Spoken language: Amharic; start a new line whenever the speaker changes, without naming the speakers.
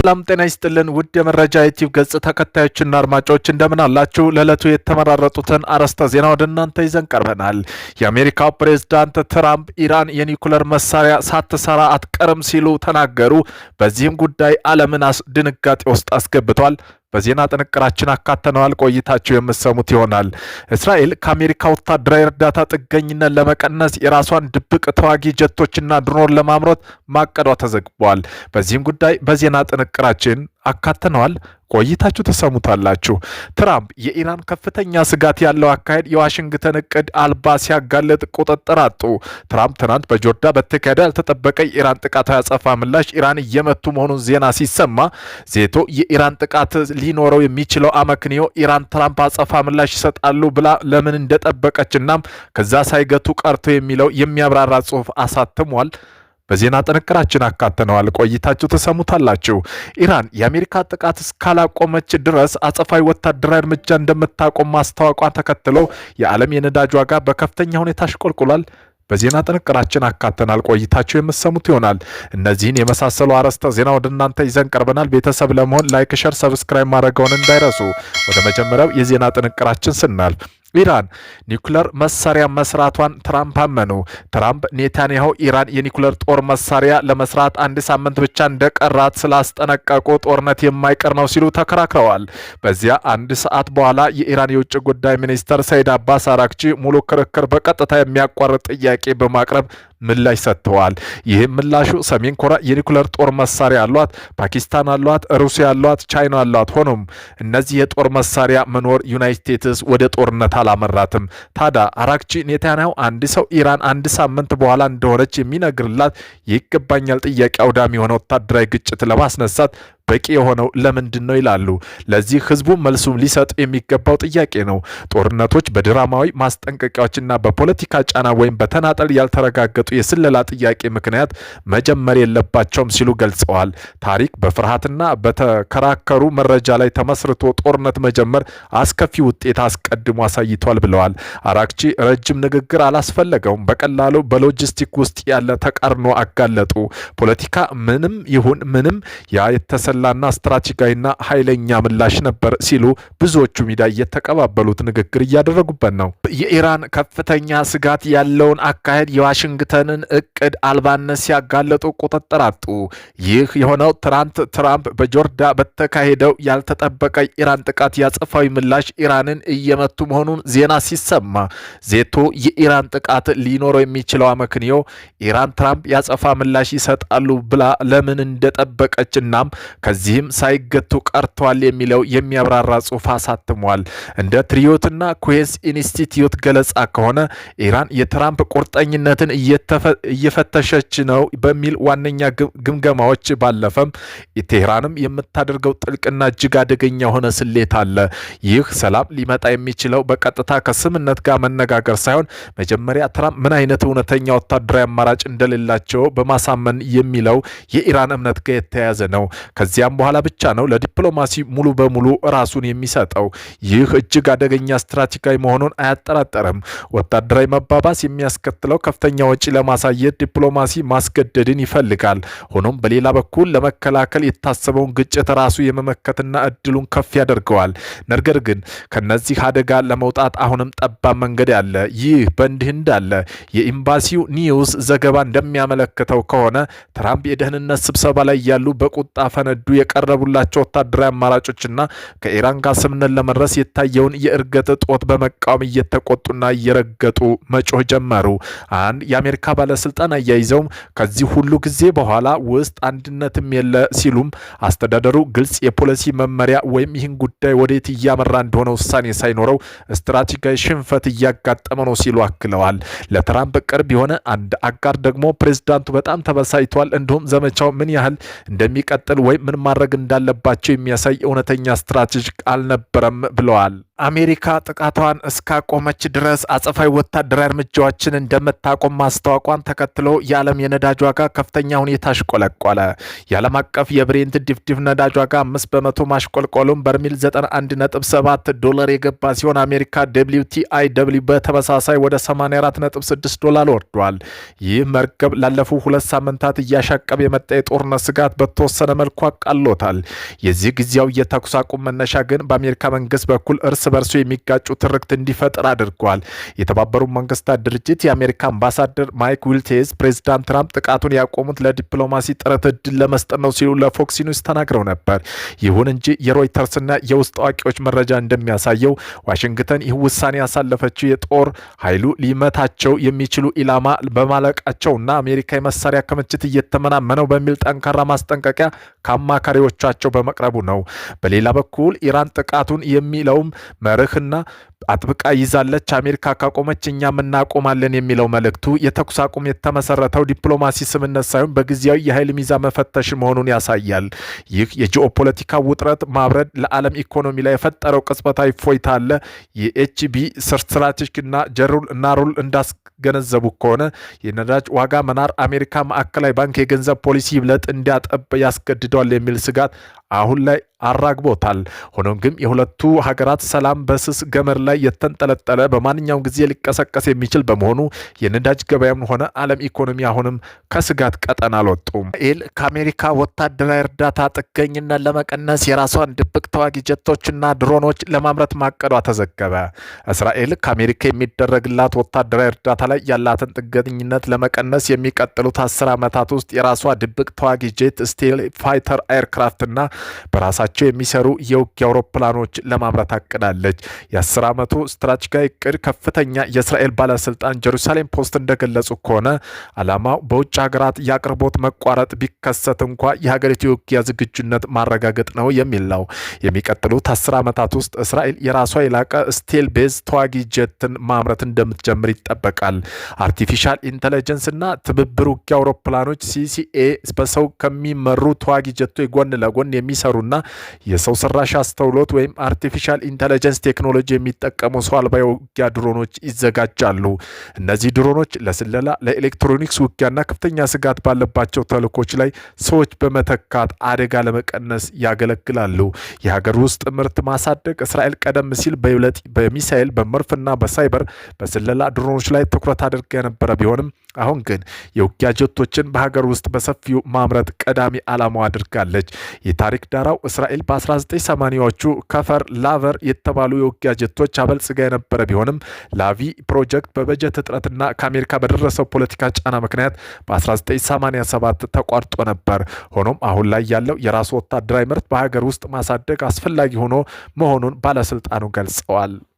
ሰላም ጤና ይስጥልን ውድ የመረጃ ዩቲዩብ ገጽ ተከታዮችና አድማጮች እንደምን አላችሁ? ለዕለቱ የተመራረጡትን አርዕስተ ዜና ወደ እናንተ ይዘን ቀርበናል። የአሜሪካው ፕሬዝዳንት ትራምፕ ኢራን የኒውክሌር መሳሪያ ሳትሰራ አትቀርም ሲሉ ተናገሩ። በዚህም ጉዳይ ዓለምን ድንጋጤ ውስጥ አስገብቷል። በዜና ጥንቅራችን አካተነዋል። ቆይታችሁ የምትሰሙት ይሆናል። እስራኤል ከአሜሪካ ወታደራዊ እርዳታ ጥገኝነት ለመቀነስ የራሷን ድብቅ ተዋጊ ጀቶችና ድሮን ለማምረት ማቀዷ ተዘግቧል። በዚህም ጉዳይ በዜና ጥንቅራችን አካተነዋል። ቆይታችሁ ተሰሙታላችሁ። ትራምፕ የኢራን ከፍተኛ ስጋት ያለው አካሄድ የዋሽንግተን እቅድ አልባ ሲያጋለጥ ቁጥጥር አጡ። ትራምፕ ትናንት በጆርዳን በተካሄደ ያልተጠበቀ የኢራን ጥቃት ያጸፋ ምላሽ ኢራን እየመቱ መሆኑን ዜና ሲሰማ ዜቶ የኢራን ጥቃት ሊኖረው የሚችለው አመክንዮ ኢራን ትራምፕ አጸፋ ምላሽ ይሰጣሉ ብላ ለምን እንደጠበቀችና ከዛ ሳይገቱ ቀርቶ የሚለው የሚያብራራ ጽሑፍ አሳትሟል። በዜና ጥንቅራችን አካተነዋል። ቆይታችሁ ተሰሙታላችሁ። ኢራን የአሜሪካ ጥቃት እስካላቆመች ድረስ አጸፋዊ ወታደራዊ እርምጃ እንደምታቆም ማስታወቋን ተከትሎ የዓለም የነዳጅ ዋጋ በከፍተኛ ሁኔታ አሽቆልቁሏል። በዜና ጥንቅራችን አካተናል። ቆይታችሁ የምትሰሙት ይሆናል። እነዚህን የመሳሰሉ አርዕስተ ዜና ወደ እናንተ ይዘን ቀርበናል። ቤተሰብ ለመሆን ላይክ፣ ሸር፣ ሰብስክራይብ ማድረገውን እንዳይረሱ። ወደ መጀመሪያው የዜና ጥንቅራችን ስናልፍ ኢራን ኒውክሌር መሳሪያ መስራቷን ትራምፕ አመኑ። ትራምፕ ኔታንያሁ ኢራን የኒውክሌር ጦር መሳሪያ ለመስራት አንድ ሳምንት ብቻ እንደቀራት ስላስጠነቀቁ ጦርነት የማይቀር ነው ሲሉ ተከራክረዋል። በዚያ አንድ ሰዓት በኋላ የኢራን የውጭ ጉዳይ ሚኒስተር ሰይድ አባስ አራግቺ ሙሉ ክርክር በቀጥታ የሚያቋርጥ ጥያቄ በማቅረብ ምላሽ ሰጥተዋል። ይህም ምላሹ ሰሜን ኮሪያ የኒውክሌር ጦር መሳሪያ አሏት፣ ፓኪስታን አሏት፣ ሩሲያ አሏት፣ ቻይና አሏት። ሆኖም እነዚህ የጦር መሳሪያ መኖር ዩናይትድ ስቴትስ ወደ ጦርነት አላመራትም። ታዲያ አራግቺ ኔታንያሁ አንድ ሰው ኢራን አንድ ሳምንት በኋላ እንደሆነች የሚነግርላት ይገባኛል ጥያቄ አውዳሚ የሆነ ወታደራዊ ግጭት ለማስነሳት በቂ የሆነው ለምንድን ነው ይላሉ። ለዚህ ህዝቡ መልሱም ሊሰጥ የሚገባው ጥያቄ ነው። ጦርነቶች በድራማዊ ማስጠንቀቂያዎችና በፖለቲካ ጫና ወይም በተናጠል ያልተረጋገጡ የስለላ ጥያቄ ምክንያት መጀመር የለባቸውም ሲሉ ገልጸዋል። ታሪክ በፍርሃትና በተከራከሩ መረጃ ላይ ተመስርቶ ጦርነት መጀመር አስከፊ ውጤት አስቀድሞ አሳይቷል ብለዋል። አራግቺ ረጅም ንግግር አላስፈለገውም። በቀላሉ በሎጂስቲክ ውስጥ ያለ ተቃርኖ አጋለጡ። ፖለቲካ ምንም ይሁን ምንም ያ ላና ስትራቴጂካዊና ኃይለኛ ምላሽ ነበር ሲሉ ብዙዎቹ ሚዲያ እየተቀባበሉት ንግግር እያደረጉበት ነው። የኢራን ከፍተኛ ስጋት ያለውን አካሄድ የዋሽንግተንን እቅድ አልባነት ሲያጋለጡ ቁጥጥር አጡ። ይህ የሆነው ትራምፕ በጆርዳን በተካሄደው ያልተጠበቀ ኢራን ጥቃት ያጸፋዊ ምላሽ ኢራንን እየመቱ መሆኑን ዜና ሲሰማ ዜቶ የኢራን ጥቃት ሊኖረው የሚችለው አመክንዮ ኢራን ትራምፕ ያጸፋ ምላሽ ይሰጣሉ ብላ ለምን እንደጠበቀችና ከዚህም ሳይገቱ ቀርተዋል የሚለው የሚያብራራ ጽሑፍ አሳትሟል። እንደ ትሪዮትና ኩዌስ ኢንስቲትዩት ገለጻ ከሆነ ኢራን የትራምፕ ቁርጠኝነትን እየፈተሸች ነው በሚል ዋነኛ ግምገማዎች ባለፈም ቴህራንም የምታደርገው ጥልቅና እጅግ አደገኛ የሆነ ስሌት አለ። ይህ ሰላም ሊመጣ የሚችለው በቀጥታ ከስምነት ጋር መነጋገር ሳይሆን መጀመሪያ ትራምፕ ምን አይነት እውነተኛ ወታደራዊ አማራጭ እንደሌላቸው በማሳመን የሚለው የኢራን እምነት ጋር የተያያዘ ነው። ከዚያም በኋላ ብቻ ነው ለዲፕሎማሲ ሙሉ በሙሉ ራሱን የሚሰጠው። ይህ እጅግ አደገኛ ስትራቴጂካዊ መሆኑን አያጠራጠርም። ወታደራዊ መባባስ የሚያስከትለው ከፍተኛ ወጪ ለማሳየት ዲፕሎማሲ ማስገደድን ይፈልጋል። ሆኖም በሌላ በኩል ለመከላከል የታሰበውን ግጭት ራሱ የመመከትና እድሉን ከፍ ያደርገዋል። ነገር ግን ከነዚህ አደጋ ለመውጣት አሁንም ጠባብ መንገድ ያለ። ይህ በእንዲህ እንዳለ የኤምባሲው ኒውስ ዘገባ እንደሚያመለክተው ከሆነ ትራምፕ የደህንነት ስብሰባ ላይ ያሉ በቁጣ ፈነዱ የቀረቡላቸው ወታደራዊ አማራጮችና ከኢራን ጋር ስምምነት ለመድረስ የታየውን የእርገት ጦት በመቃወም እየተቆጡና እየረገጡ መጮህ ጀመሩ። አንድ የአሜሪካ ባለስልጣን አያይዘውም ከዚህ ሁሉ ጊዜ በኋላ ውስጥ አንድነትም የለ ሲሉም አስተዳደሩ ግልጽ የፖሊሲ መመሪያ ወይም ይህን ጉዳይ ወዴት እያመራ እንደሆነ ውሳኔ ሳይኖረው ስትራቴጂካዊ ሽንፈት እያጋጠመ ነው ሲሉ አክለዋል። ለትራምፕ ቅርብ የሆነ አንድ አጋር ደግሞ ፕሬዝዳንቱ በጣም ተበሳይቷል፣ እንዲሁም ዘመቻው ምን ያህል እንደሚቀጥል ወይ ምን ማድረግ እንዳለባቸው የሚያሳይ እውነተኛ ስትራቴጂ አልነበረም ብለዋል። አሜሪካ ጥቃቷን እስካቆመች ድረስ አጸፋዊ ወታደራዊ እርምጃዎችን እንደምታቆም ማስታወቋን ተከትሎ የዓለም የነዳጅ ዋጋ ከፍተኛ ሁኔታ አሽቆለቆለ። የዓለም አቀፍ የብሬንት ድፍድፍ ነዳጅ ዋጋ 5% ማሽቆልቆሉን በርሜል $91.7 የገባ ሲሆን አሜሪካ WTI በተመሳሳይ ወደ $84.6 ወርዷል። ይህ መርከብ ላለፉት 2 ሳምንታት እያሻቀበ የመጣ የጦርነት ስጋት በተወሰነ መልኩ አቃሎታል። የዚህ ጊዜያዊ የተኩስ አቁም መነሻ ግን በአሜሪካ መንግስት በኩል እርስ በርሱ የሚጋጩ ትርክት እንዲፈጠር አድርጓል። የተባበሩት መንግስታት ድርጅት የአሜሪካ አምባሳደር ማይክ ዊልቴዝ ፕሬዚዳንት ትራምፕ ጥቃቱን ያቆሙት ለዲፕሎማሲ ጥረት እድል ለመስጠት ነው ሲሉ ለፎክስ ኒውስ ተናግረው ነበር። ይሁን እንጂ የሮይተርስና የውስጥ አዋቂዎች መረጃ እንደሚያሳየው ዋሽንግተን ይህ ውሳኔ ያሳለፈችው የጦር ኃይሉ ሊመታቸው የሚችሉ ኢላማ በማለቃቸውና አሜሪካ የመሳሪያ ክምችት እየተመናመነው በሚል ጠንካራ ማስጠንቀቂያ ከአማካሪዎቻቸው በመቅረቡ ነው። በሌላ በኩል ኢራን ጥቃቱን የሚለውም መርህና አጥብቃ ይዛለች። አሜሪካ ካቆመች እኛም እናቆማለን የሚለው መልእክቱ የተኩስ አቁም የተመሰረተው ዲፕሎማሲ ስምነት ሳይሆን በጊዜያዊ የኃይል ሚዛን መፈተሽ መሆኑን ያሳያል። ይህ የጂኦፖለቲካ ውጥረት ማብረድ ለዓለም ኢኮኖሚ ላይ የፈጠረው ቅጽበታዊ ፎይታ አለ። የኤችቢ ስትራቴጂክና ጀሩል ናሩል እንዳስገነዘቡ ከሆነ የነዳጅ ዋጋ መናር አሜሪካ ማዕከላዊ ባንክ የገንዘብ ፖሊሲ ይብለጥ እንዲያጠብ ያስገድደዋል የሚል ስጋት አሁን ላይ አራግቦታል። ሆኖም ግን የሁለቱ ሀገራት ሰላም በስስ ገመድ ላይ የተንጠለጠለ በማንኛውም ጊዜ ሊቀሰቀስ የሚችል በመሆኑ የነዳጅ ገበያም ሆነ ዓለም ኢኮኖሚ አሁንም ከስጋት ቀጠና አልወጡም። እስራኤል ከአሜሪካ ወታደራዊ እርዳታ ጥገኝነት ለመቀነስ የራሷን ድብቅ ተዋጊ ጀቶችና ድሮኖች ለማምረት ማቀዷ ተዘገበ። እስራኤል ከአሜሪካ የሚደረግላት ወታደራዊ እርዳታ ላይ ያላትን ጥገኝነት ለመቀነስ የሚቀጥሉት 10 ዓመታት ውስጥ የራሷ ድብቅ ተዋጊ ጄት ስቴል ፋይተር ኤርክራፍትና በራሳቸው የሚሰሩ የውጊያ አውሮፕላኖች ለማምረት አቅዳለች። የ10 ዓመቱ ስትራቴጂካዊ እቅድ ከፍተኛ የእስራኤል ባለስልጣን ጀሩሳሌም ፖስት እንደገለጹ ከሆነ ዓላማው በውጭ ሀገራት የአቅርቦት መቋረጥ ቢከሰት እንኳ የሀገሪቱ የውጊያ ዝግጁነት ማረጋገጥ ነው የሚል ነው። የሚቀጥሉት 10 ዓመታት ውስጥ እስራኤል የራሷ የላቀ ስቴል ቤዝ ተዋጊ ጀትን ማምረት እንደምትጀምር ይጠበቃል። አርቲፊሻል ኢንተለጀንስ እና ትብብር ውጊያ አውሮፕላኖች ሲሲኤ በሰው ከሚመሩ ተዋጊ ጀቶች ጎን ለጎን የሚሰሩና የሰው ሰራሽ አስተውሎት ወይም አርቲፊሻል ኢንተለጀንስ ቴክኖሎጂ የሚጠቀሙ ሰው አልባ የውጊያ ድሮኖች ይዘጋጃሉ። እነዚህ ድሮኖች ለስለላ፣ ለኤሌክትሮኒክስ ውጊያና ከፍተኛ ስጋት ባለባቸው ተልእኮች ላይ ሰዎች በመተካት አደጋ ለመቀነስ ያገለግላሉ። የሀገር ውስጥ ምርት ማሳደግ እስራኤል ቀደም ሲል በይበልጥ በሚሳኤል በመርፍና በሳይበር በስለላ ድሮኖች ላይ ትኩረት አድርጋ የነበረ ቢሆንም አሁን ግን የውጊያ ጀቶችን በሀገር ውስጥ በሰፊው ማምረት ቀዳሚ ዓላማው አድርጋለች። የታሪክ ዳራው እስራኤል በ1980ዎቹ ከፈር ላቨር የተባሉ የውጊያ ጀቶች አበልጽጋ የነበረ ቢሆንም ላቪ ፕሮጀክት በበጀት እጥረትና ከአሜሪካ በደረሰው ፖለቲካ ጫና ምክንያት በ1987 ተቋርጦ ነበር። ሆኖም አሁን ላይ ያለው የራሱ ወታደራዊ ምርት በሀገር ውስጥ ማሳደግ አስፈላጊ ሆኖ መሆኑን ባለስልጣኑ ገልጸዋል።